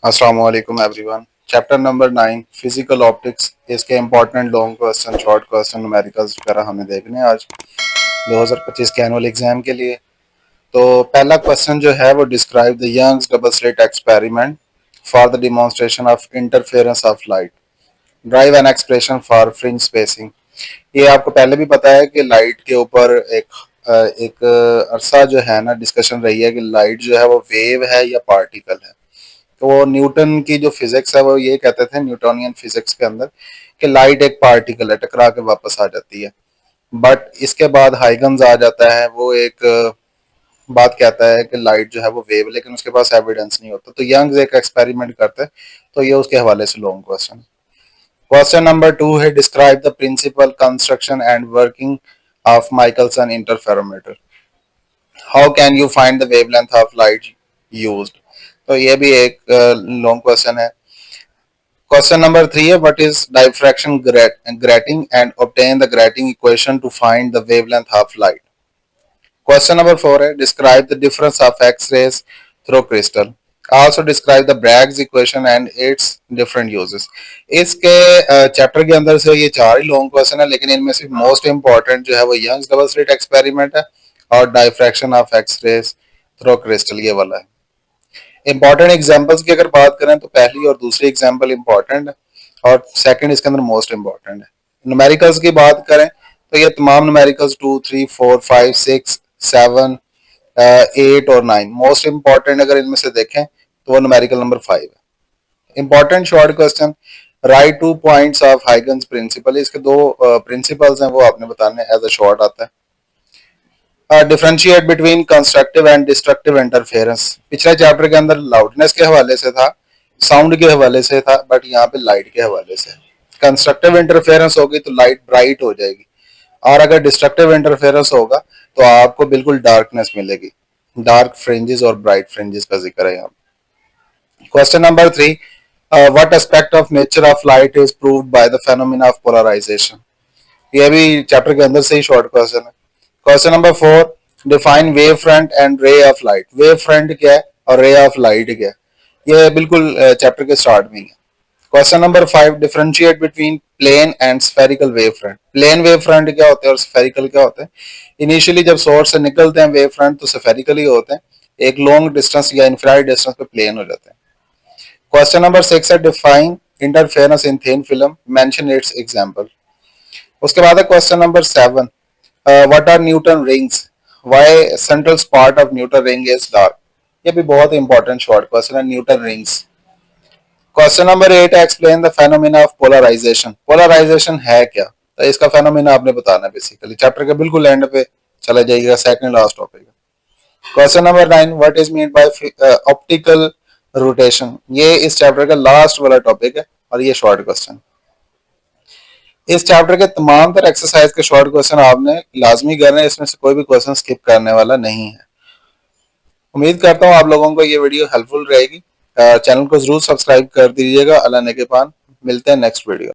अस्सलाम वालेकुम everyone. Chapter number 9 physical optics, इसके important long question, short question, numericals वगैरह हमें देखने हैं आज 2025 के एनुअल एग्जाम के लिए। तो पहला क्वेश्चन जो है वो describe the Young's double slit experiment for the demonstration of interference of light, derive an expression for fringe spacing. ये आपको पहले भी पता है कि लाइट के ऊपर एक अरसा जो है ना डिस्कशन रही है कि लाइट जो है वो वेव है या पार्टिकल है। तो वो न्यूटन की जो फिजिक्स है वो ये कहते थे न्यूटोनियन फिजिक्स के अंदर कि लाइट एक पार्टिकल है, टकरा के वापस आ जाती है। बट इसके बाद हाइगन्स आ जाता है, वो एक बात कहता है कि लाइट जो है वो वेव, लेकिन उसके पास एविडेंस नहीं होता। तो यंग्स एक एक्सपेरिमेंट करते हैं, तो ये उसके हवाले से लॉन्ग क्वेश्चन। क्वेश्चन नंबर 2 है describe the principle construction and working of Michelson interferometer, how can you find the wavelength of light used. तो ये भी एक लॉन्ग क्वेश्चन है। क्वेश्चन नंबर 3 है what is diffraction grating and obtain the grating equation to find the wavelength of light. Question number 4 है describe the difference of X rays through crystal, also describe the Bragg's equation and its different uses. इसके chapter के अंदर से ये चार ही long question है, लेकिन इनमें से मोस्ट इंपॉर्टेंट जो है वो यंग्स डबल स्लिट एक्सपेरिमेंट है और diffraction of X rays through crystal, ये वाला है। इंपॉर्टेंट एग्जाम्पल्स की अगर बात करें तो पहली और दूसरी एग्जाम्पल इंपॉर्टेंट है और सेकंड इसके अंदर मोस्ट इंपॉर्टेंट है। न्यूमेरिकल्स की बात करें तो ये तमाम न्यूमेरिकल्स 2, 3, 4, 5, 6, 7, 8 और 9 मोस्ट इंपॉर्टेंट अगर इनमें से देखें तो वो न्यूमेरिकल नंबर 5 है। Important short question, write 2 points of Huygens principle. इसके दो प्रिंसिपल्स हैं वो आपने बताने एज अ शॉर्ट आता है। Differentiate between constructive and destructive interference. पिछले चैप्टर के अंदर लाउडनेस के हवाले से था, साउंड के हवाले से था, बट यहाँ पे लाइट के हवाले से। कंस्ट्रक्टिव इंटरफेरेंस होगी तो लाइट ब्राइट हो जाएगी, और अगर डिस्ट्रक्टिव इंटरफेरेंस होगा तो आपको बिल्कुल डार्कनेस मिलेगी। डार्क फ्रिंजेस और ब्राइट फ्रिंजेस का जिक्र है यहाँ। Question number 3, what aspect of nature of light is proved by the phenomena of polarization. ये भी चैप्टर के अंदर से ही शॉर्ट क्वेश्चन है। Question number 4, define wave front and ray of light. Wave front क्या है और रे ऑफ लाइट क्या है, ये बिल्कुल चैप्टर के स्टार्ट में ही है। Question number 5, differentiate between plane and spherical wave front. Plane wave front क्या होते हैं और स्फेरिकल क्या होते हैं। इनिशियली जब सोर्स से निकलते हैं वेव फ्रंट तो स्फेरिकल ही होते हैं, एक लॉन्ग डिस्टेंस या इंफ्रारेड डिस्टेंस पे प्लेन हो जाते हैं। क्वेश्चन नंबर 6 है define interference in thin film, mention its example. उसके बाद है question number 7, what are Newton rings, why central part of Newton ring is dark. ये भी बहुत इंपॉर्टेंट शॉर्ट क्वेश्चन है, न्यूटन रिंग्स। क्वेश्चन नंबर 8 है explain the phenomena of polarisation. Polarisation है क्या, तो इसका फेनोमेना आपने बताना है बेसिकली। चैप्टर के बिल्कुल एंड पे चला जाइएगा, second last topic. Question number 9, what is mean by optical rotation. ये इस चैप्टर का लास्ट वाला टॉपिक है और ये शॉर्ट क्वेश्चन। इस चैप्टर के तमाम तर एक्सरसाइज के शॉर्ट क्वेश्चन आपने लाजमी करने, इसमें से कोई भी क्वेश्चन स्किप करने वाला नहीं है। उम्मीद करता हूँ आप लोगों को ये वीडियो हेल्पफुल रहेगी। चैनल को जरूर सब्सक्राइब कर दीजिएगा। अल्लाह ने के पान, मिलते हैं नेक्स्ट वीडियो।